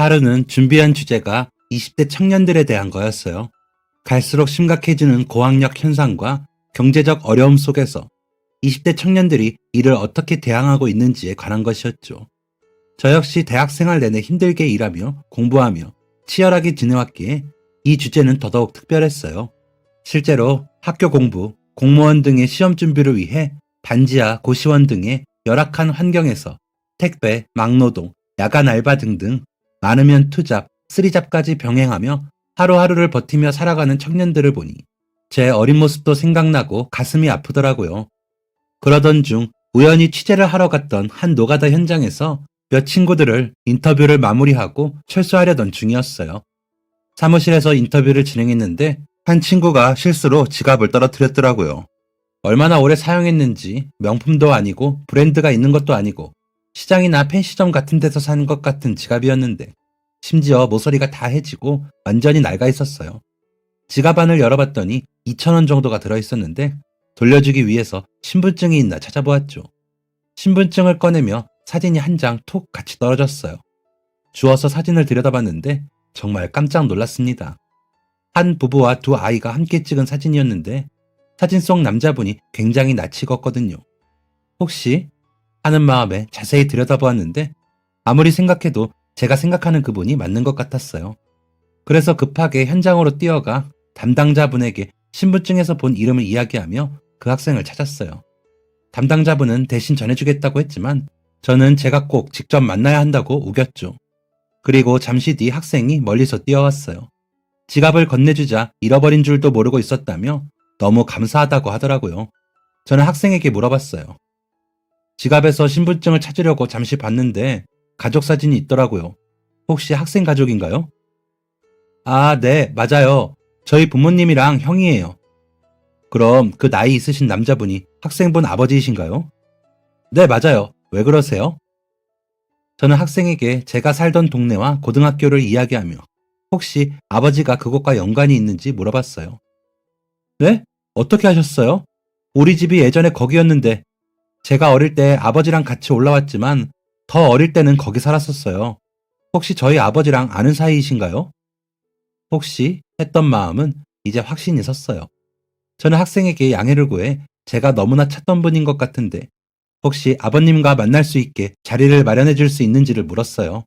하루는 준비한 주제가 20대 청년들에 대한 거였어요. 갈수록 심각해지는 고학력 현상과 경제적 어려움 속에서 20대 청년들이 이를 어떻게 대항하고 있는지에 관한 것이었죠. 저 역시 대학생활 내내 힘들게 일하며 공부하며 치열하게 지내왔기에 이 주제는 더더욱 특별했어요. 실제로 학교 공부, 공무원 등의 시험 준비를 위해 반지하, 고시원 등의 열악한 환경에서 택배, 막노동, 야간 알바 등등 많으면 투잡, 쓰리잡까지 병행하며 하루하루를 버티며 살아가는 청년들을 보니 제 어린 모습도 생각나고 가슴이 아프더라고요. 그러던 중 우연히 취재를 하러 갔던 한 노가다 현장에서 몇 친구들을 인터뷰를 마무리하고 철수하려던 중이었어요. 사무실에서 인터뷰를 진행했는데 한 친구가 실수로 지갑을 떨어뜨렸더라고요. 얼마나 오래 사용했는지 명품도 아니고 브랜드가 있는 것도 아니고 시장이나 펜시점 같은 데서 사는 것 같은 지갑이었는데 심지어 모서리가 다 해지고 완전히 낡아 있었어요. 지갑 안을 열어봤더니 2,000원 정도가 들어있었는데 돌려주기 위해서 신분증이 있나 찾아보았죠. 신분증을 꺼내며 사진이 한 장 톡 같이 떨어졌어요. 주워서 사진을 들여다봤는데 정말 깜짝 놀랐습니다. 한 부부와 두 아이가 함께 찍은 사진이었는데 사진 속 남자분이 굉장히 낯이 익었거든요. 혹시 하는 마음에 자세히 들여다보았는데 아무리 생각해도 제가 생각하는 그분이 맞는 것 같았어요. 그래서 급하게 현장으로 뛰어가 담당자분에게 신분증에서 본 이름을 이야기하며 그 학생을 찾았어요. 담당자분은 대신 전해주겠다고 했지만 저는 제가 꼭 직접 만나야 한다고 우겼죠. 그리고 잠시 뒤 학생이 멀리서 뛰어왔어요. 지갑을 건네주자 잃어버린 줄도 모르고 있었다며 너무 감사하다고 하더라고요. 저는 학생에게 물어봤어요. 지갑에서 신분증을 찾으려고 잠시 봤는데 가족 사진이 있더라고요. 혹시 학생 가족인가요? 아, 네, 맞아요. 저희 부모님이랑 형이에요. 그럼 그 나이 있으신 남자분이 학생분 아버지이신가요? 네, 맞아요. 왜 그러세요? 저는 학생에게 제가 살던 동네와 고등학교를 이야기하며 혹시 아버지가 그곳과 연관이 있는지 물어봤어요. 네? 어떻게 하셨어요? 우리 집이 예전에 거기였는데 제가 어릴 때 아버지랑 같이 올라왔지만 더 어릴 때는 거기 살았었어요. 혹시 저희 아버지랑 아는 사이이신가요? 혹시 했던 마음은 이제 확신이 섰어요. 저는 학생에게 양해를 구해 제가 너무나 찾던 분인 것 같은데 혹시 아버님과 만날 수 있게 자리를 마련해 줄 수 있는지를 물었어요.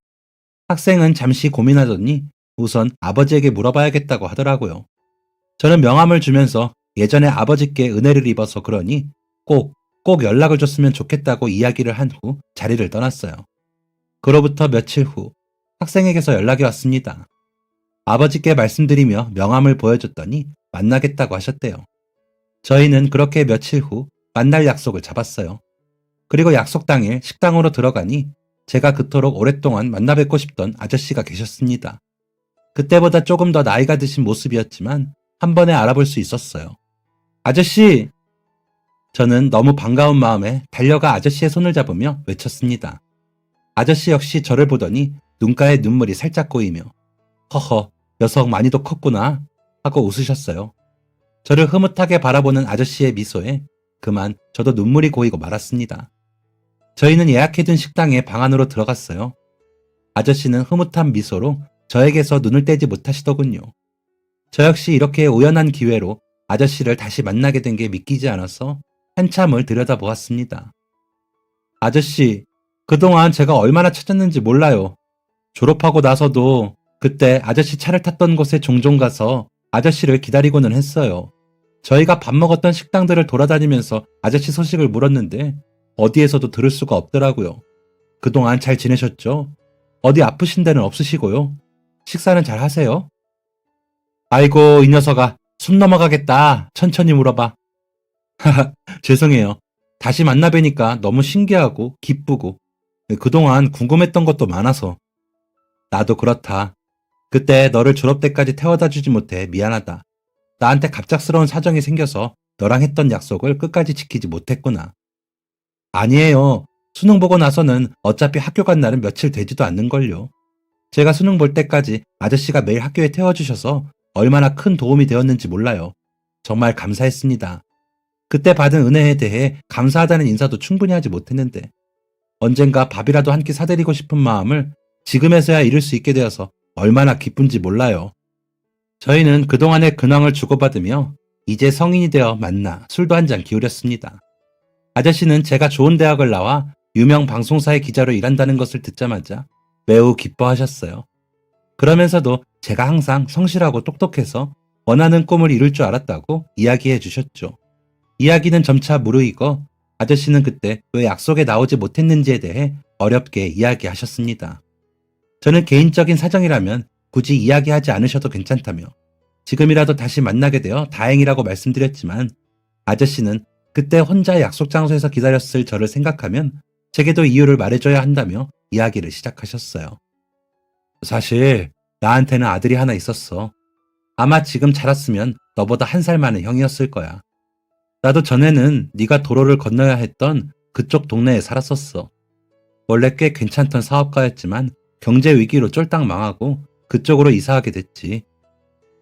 학생은 잠시 고민하더니 우선 아버지에게 물어봐야겠다고 하더라고요. 저는 명함을 주면서 예전에 아버지께 은혜를 입어서 그러니 꼭 연락을 줬으면 좋겠다고 이야기를 한 후 자리를 떠났어요. 그로부터 며칠 후 학생에게서 연락이 왔습니다. 아버지께 말씀드리며 명함을 보여줬더니 만나겠다고 하셨대요. 저희는 그렇게 며칠 후 만날 약속을 잡았어요. 그리고 약속 당일 식당으로 들어가니 제가 그토록 오랫동안 만나 뵙고 싶던 아저씨가 계셨습니다. 그때보다 조금 더 나이가 드신 모습이었지만 한 번에 알아볼 수 있었어요. 아저씨! 저는 너무 반가운 마음에 달려가 아저씨의 손을 잡으며 외쳤습니다. 아저씨 역시 저를 보더니 눈가에 눈물이 살짝 고이며 허허, 녀석 많이도 컸구나 하고 웃으셨어요. 저를 흐뭇하게 바라보는 아저씨의 미소에 그만 저도 눈물이 고이고 말았습니다. 저희는 예약해둔 식당에 방 안으로 들어갔어요. 아저씨는 흐뭇한 미소로 저에게서 눈을 떼지 못하시더군요. 저 역시 이렇게 우연한 기회로 아저씨를 다시 만나게 된 게 믿기지 않아서 한참을 들여다보았습니다. 아저씨, 그동안 제가 얼마나 찾았는지 몰라요. 졸업하고 나서도 그때 아저씨 차를 탔던 곳에 종종 가서 아저씨를 기다리고는 했어요. 저희가 밥 먹었던 식당들을 돌아다니면서 아저씨 소식을 물었는데 어디에서도 들을 수가 없더라고요. 그동안 잘 지내셨죠? 어디 아프신 데는 없으시고요? 식사는 잘 하세요? 아이고, 이 녀석아, 숨 넘어가겠다. 천천히 물어봐. 죄송해요. 다시 만나 뵈니까 너무 신기하고 기쁘고 그동안 궁금했던 것도 많아서. 나도 그렇다. 그때 너를 졸업 때까지 태워다 주지 못해 미안하다. 나한테 갑작스러운 사정이 생겨서 너랑 했던 약속을 끝까지 지키지 못했구나. 아니에요. 수능 보고 나서는 어차피 학교 간 날은 며칠 되지도 않는걸요. 제가 수능 볼 때까지 아저씨가 매일 학교에 태워주셔서 얼마나 큰 도움이 되었는지 몰라요. 정말 감사했습니다. 그때 받은 은혜에 대해 감사하다는 인사도 충분히 하지 못했는데 언젠가 밥이라도 한 끼 사드리고 싶은 마음을 지금에서야 이룰 수 있게 되어서 얼마나 기쁜지 몰라요. 저희는 그동안의 근황을 주고받으며 이제 성인이 되어 만나 술도 한 잔 기울였습니다. 아저씨는 제가 좋은 대학을 나와 유명 방송사의 기자로 일한다는 것을 듣자마자 매우 기뻐하셨어요. 그러면서도 제가 항상 성실하고 똑똑해서 원하는 꿈을 이룰 줄 알았다고 이야기해 주셨죠. 이야기는 점차 무르익어 아저씨는 그때 왜 약속에 나오지 못했는지에 대해 어렵게 이야기하셨습니다. 저는 개인적인 사정이라면 굳이 이야기하지 않으셔도 괜찮다며 지금이라도 다시 만나게 되어 다행이라고 말씀드렸지만 아저씨는 그때 혼자 약속 장소에서 기다렸을 저를 생각하면 제게도 이유를 말해줘야 한다며 이야기를 시작하셨어요. 사실 나한테는 아들이 하나 있었어. 아마 지금 자랐으면 너보다 한 살 많은 형이었을 거야. 나도 전에는 네가 도로를 건너야 했던 그쪽 동네에 살았었어. 원래 꽤 괜찮던 사업가였지만 경제 위기로 쫄딱 망하고 그쪽으로 이사하게 됐지.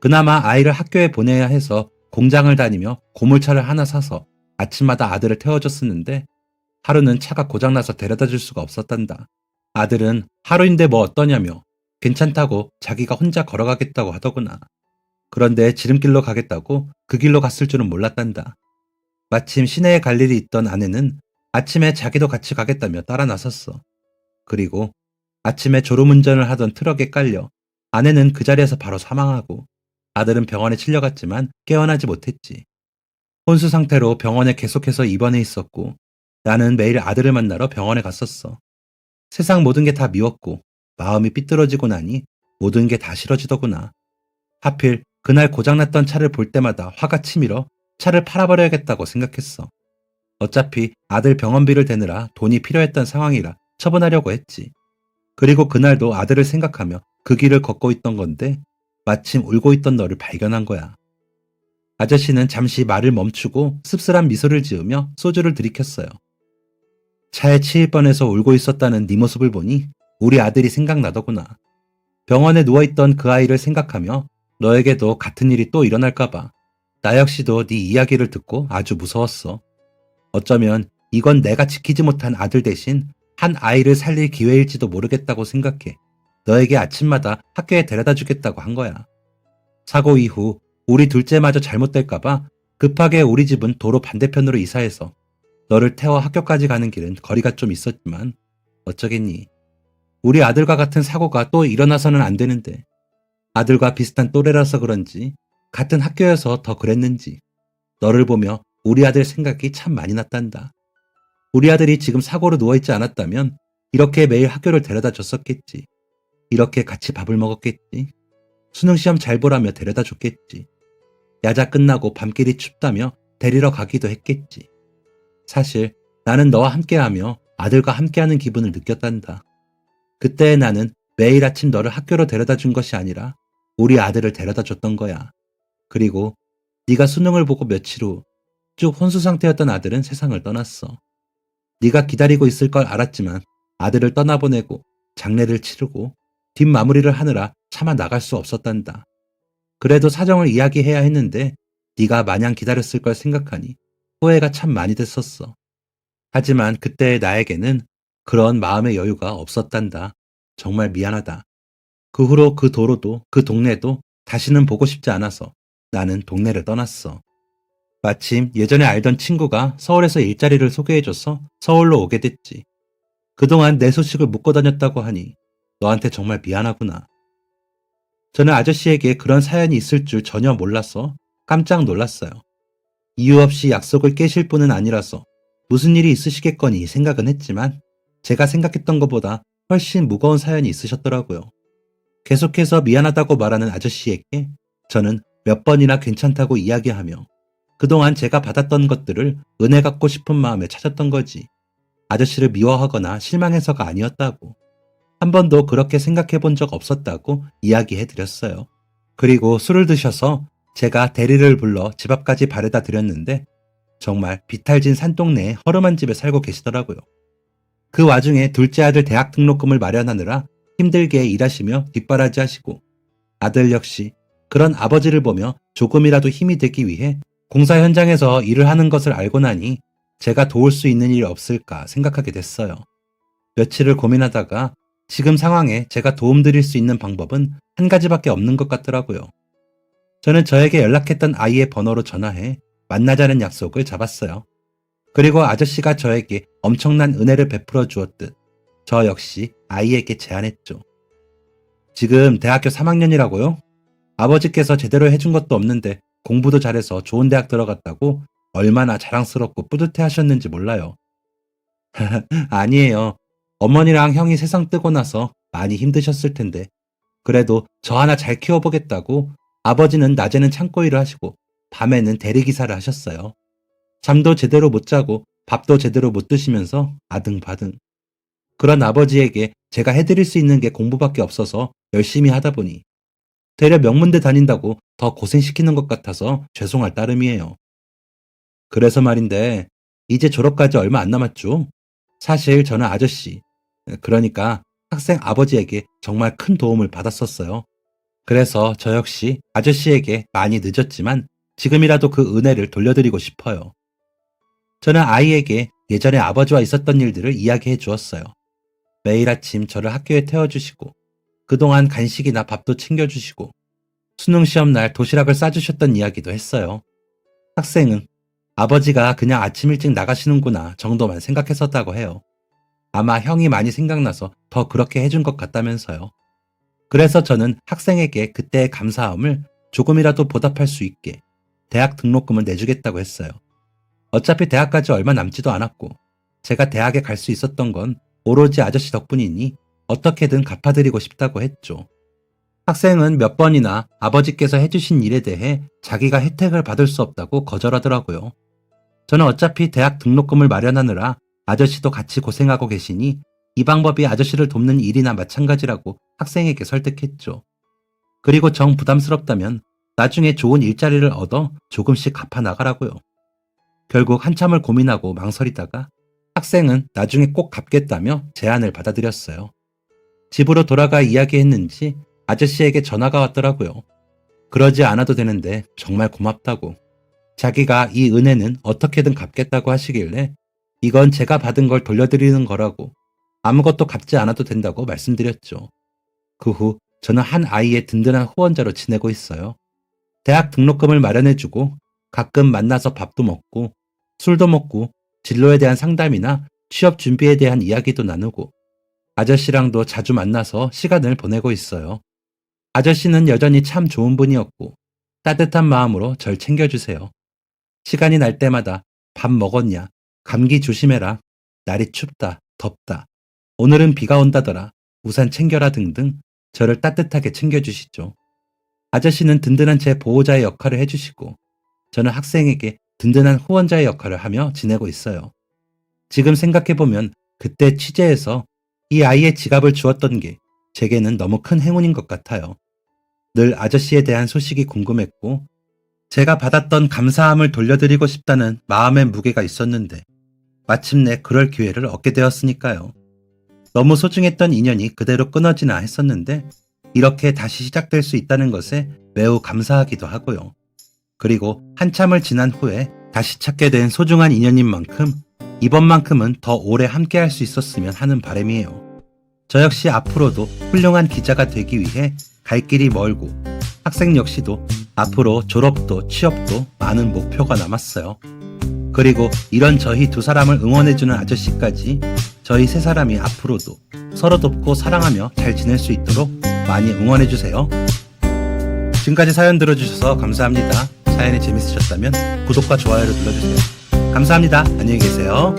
그나마 아이를 학교에 보내야 해서 공장을 다니며 고물차를 하나 사서 아침마다 아들을 태워줬었는데 하루는 차가 고장나서 데려다 줄 수가 없었단다. 아들은 하루인데 뭐 어떠냐며 괜찮다고 자기가 혼자 걸어가겠다고 하더구나. 그런데 지름길로 가겠다고 그 길로 갔을 줄은 몰랐단다. 마침 시내에 갈 일이 있던 아내는 아침에 자기도 같이 가겠다며 따라 나섰어. 그리고 아침에 졸음운전을 하던 트럭에 깔려 아내는 그 자리에서 바로 사망하고 아들은 병원에 실려갔지만 깨어나지 못했지. 혼수 상태로 병원에 계속해서 입원해 있었고 나는 매일 아들을 만나러 병원에 갔었어. 세상 모든 게 다 미웠고 마음이 삐뚤어지고 나니 모든 게 다 싫어지더구나. 하필 그날 고장났던 차를 볼 때마다 화가 치밀어 차를 팔아버려야겠다고 생각했어. 어차피 아들 병원비를 대느라 돈이 필요했던 상황이라 처분하려고 했지. 그리고 그날도 아들을 생각하며 그 길을 걷고 있던 건데 마침 울고 있던 너를 발견한 거야. 아저씨는 잠시 말을 멈추고 씁쓸한 미소를 지으며 소주를 들이켰어요. 차에 치일 뻔해서 울고 있었다는 네 모습을 보니 우리 아들이 생각나더구나. 병원에 누워있던 그 아이를 생각하며 너에게도 같은 일이 또 일어날까봐 나 역시도 네 이야기를 듣고 아주 무서웠어. 어쩌면 이건 내가 지키지 못한 아들 대신 한 아이를 살릴 기회일지도 모르겠다고 생각해 너에게 아침마다 학교에 데려다 주겠다고 한 거야. 사고 이후 우리 둘째마저 잘못될까봐 급하게 우리 집은 도로 반대편으로 이사해서 너를 태워 학교까지 가는 길은 거리가 좀 있었지만 어쩌겠니. 우리 아들과 같은 사고가 또 일어나서는 안 되는데 아들과 비슷한 또래라서 그런지 같은 학교여서 더 그랬는지 너를 보며 우리 아들 생각이 참 많이 났단다. 우리 아들이 지금 사고로 누워있지 않았다면 이렇게 매일 학교를 데려다 줬었겠지. 이렇게 같이 밥을 먹었겠지. 수능시험 잘 보라며 데려다 줬겠지. 야자 끝나고 밤길이 춥다며 데리러 가기도 했겠지. 사실 나는 너와 함께하며 아들과 함께하는 기분을 느꼈단다. 그때 나는 매일 아침 너를 학교로 데려다 준 것이 아니라 우리 아들을 데려다 줬던 거야. 그리고 네가 수능을 보고 며칠 후 쭉 혼수 상태였던 아들은 세상을 떠났어. 네가 기다리고 있을 걸 알았지만 아들을 떠나보내고 장례를 치르고 뒷마무리를 하느라 차마 나갈 수 없었단다. 그래도 사정을 이야기해야 했는데 네가 마냥 기다렸을 걸 생각하니 후회가 참 많이 됐었어. 하지만 그때의 나에게는 그런 마음의 여유가 없었단다. 정말 미안하다. 그 후로 그 도로도 그 동네도 다시는 보고 싶지 않아서 나는 동네를 떠났어. 마침 예전에 알던 친구가 서울에서 일자리를 소개해줘서 서울로 오게 됐지. 그동안 내 소식을 묻고 다녔다고 하니 너한테 정말 미안하구나. 저는 아저씨에게 그런 사연이 있을 줄 전혀 몰라서 깜짝 놀랐어요. 이유 없이 약속을 깨실 분은 아니라서 무슨 일이 있으시겠거니 생각은 했지만 제가 생각했던 것보다 훨씬 무거운 사연이 있으셨더라고요. 계속해서 미안하다고 말하는 아저씨에게 저는 몇 번이나 괜찮다고 이야기하며 그동안 제가 받았던 것들을 은혜 갚고 싶은 마음에 찾았던 거지. 아저씨를 미워하거나 실망해서가 아니었다고. 한 번도 그렇게 생각해 본 적 없었다고 이야기해 드렸어요. 그리고 술을 드셔서 제가 대리를 불러 집 앞까지 바래다 드렸는데 정말 비탈진 산동네에 허름한 집에 살고 계시더라고요. 그 와중에 둘째 아들 대학 등록금을 마련하느라 힘들게 일하시며 뒷바라지 하시고 아들 역시 그런 아버지를 보며 조금이라도 힘이 되기 위해 공사 현장에서 일을 하는 것을 알고 나니 제가 도울 수 있는 일이 없을까 생각하게 됐어요. 며칠을 고민하다가 지금 상황에 제가 도움드릴 수 있는 방법은 한 가지밖에 없는 것 같더라고요. 저는 저에게 연락했던 아이의 번호로 전화해 만나자는 약속을 잡았어요. 그리고 아저씨가 저에게 엄청난 은혜를 베풀어 주었듯 저 역시 아이에게 제안했죠. 지금 대학교 3학년이라고요? 아버지께서 제대로 해준 것도 없는데 공부도 잘해서 좋은 대학 들어갔다고 얼마나 자랑스럽고 뿌듯해 하셨는지 몰라요. 아니에요. 어머니랑 형이 세상 뜨고 나서 많이 힘드셨을 텐데 그래도 저 하나 잘 키워보겠다고 아버지는 낮에는 창고 일을 하시고 밤에는 대리기사를 하셨어요. 잠도 제대로 못 자고 밥도 제대로 못 드시면서 아등바등. 그런 아버지에게 제가 해드릴 수 있는 게 공부밖에 없어서 열심히 하다 보니 되려 명문대 다닌다고 더 고생시키는 것 같아서 죄송할 따름이에요. 그래서 말인데 이제 졸업까지 얼마 안 남았죠? 사실 저는 아저씨, 그러니까 학생 아버지에게 정말 큰 도움을 받았었어요. 그래서 저 역시 아저씨에게 많이 늦었지만 지금이라도 그 은혜를 돌려드리고 싶어요. 저는 아이에게 예전에 아버지와 있었던 일들을 이야기해 주었어요. 매일 아침 저를 학교에 태워주시고 그동안 간식이나 밥도 챙겨주시고 수능 시험 날 도시락을 싸주셨던 이야기도 했어요. 학생은 아버지가 그냥 아침 일찍 나가시는구나 정도만 생각했었다고 해요. 아마 형이 많이 생각나서 더 그렇게 해준 것 같다면서요. 그래서 저는 학생에게 그때의 감사함을 조금이라도 보답할 수 있게 대학 등록금을 내주겠다고 했어요. 어차피 대학까지 얼마 남지도 않았고 제가 대학에 갈 수 있었던 건 오로지 아저씨 덕분이니 어떻게든 갚아드리고 싶다고 했죠. 학생은 몇 번이나 아버지께서 해주신 일에 대해 자기가 혜택을 받을 수 없다고 거절하더라고요. 저는 어차피 대학 등록금을 마련하느라 아저씨도 같이 고생하고 계시니 이 방법이 아저씨를 돕는 일이나 마찬가지라고 학생에게 설득했죠. 그리고 정 부담스럽다면 나중에 좋은 일자리를 얻어 조금씩 갚아 나가라고요. 결국 한참을 고민하고 망설이다가 학생은 나중에 꼭 갚겠다며 제안을 받아들였어요. 집으로 돌아가 이야기했는지 아저씨에게 전화가 왔더라고요. 그러지 않아도 되는데 정말 고맙다고. 자기가 이 은혜는 어떻게든 갚겠다고 하시길래 이건 제가 받은 걸 돌려드리는 거라고 아무것도 갚지 않아도 된다고 말씀드렸죠. 그 후 저는 한 아이의 든든한 후원자로 지내고 있어요. 대학 등록금을 마련해주고 가끔 만나서 밥도 먹고 술도 먹고 진로에 대한 상담이나 취업 준비에 대한 이야기도 나누고 아저씨랑도 자주 만나서 시간을 보내고 있어요. 아저씨는 여전히 참 좋은 분이었고 따뜻한 마음으로 절 챙겨주세요. 시간이 날 때마다 밥 먹었냐? 감기 조심해라. 날이 춥다, 덥다. 오늘은 비가 온다더라. 우산 챙겨라 등등 저를 따뜻하게 챙겨주시죠. 아저씨는 든든한 제 보호자의 역할을 해주시고 저는 학생에게 든든한 후원자의 역할을 하며 지내고 있어요. 지금 생각해보면 그때 취재에서 이 아이의 지갑을 주었던 게 제게는 너무 큰 행운인 것 같아요. 늘 아저씨에 대한 소식이 궁금했고 제가 받았던 감사함을 돌려드리고 싶다는 마음의 무게가 있었는데 마침내 그럴 기회를 얻게 되었으니까요. 너무 소중했던 인연이 그대로 끊어지나 했었는데 이렇게 다시 시작될 수 있다는 것에 매우 감사하기도 하고요. 그리고 한참을 지난 후에 다시 찾게 된 소중한 인연인 만큼 이번만큼은 더 오래 함께 할 수 있었으면 하는 바람이에요. 저 역시 앞으로도 훌륭한 기자가 되기 위해 갈 길이 멀고 학생 역시도 앞으로 졸업도 취업도 많은 목표가 남았어요. 그리고 이런 저희 두 사람을 응원해주는 아저씨까지 저희 세 사람이 앞으로도 서로 돕고 사랑하며 잘 지낼 수 있도록 많이 응원해주세요. 지금까지 사연 들어주셔서 감사합니다. 사연이 재밌으셨다면 구독과 좋아요를 눌러주세요. 감사합니다. 안녕히 계세요.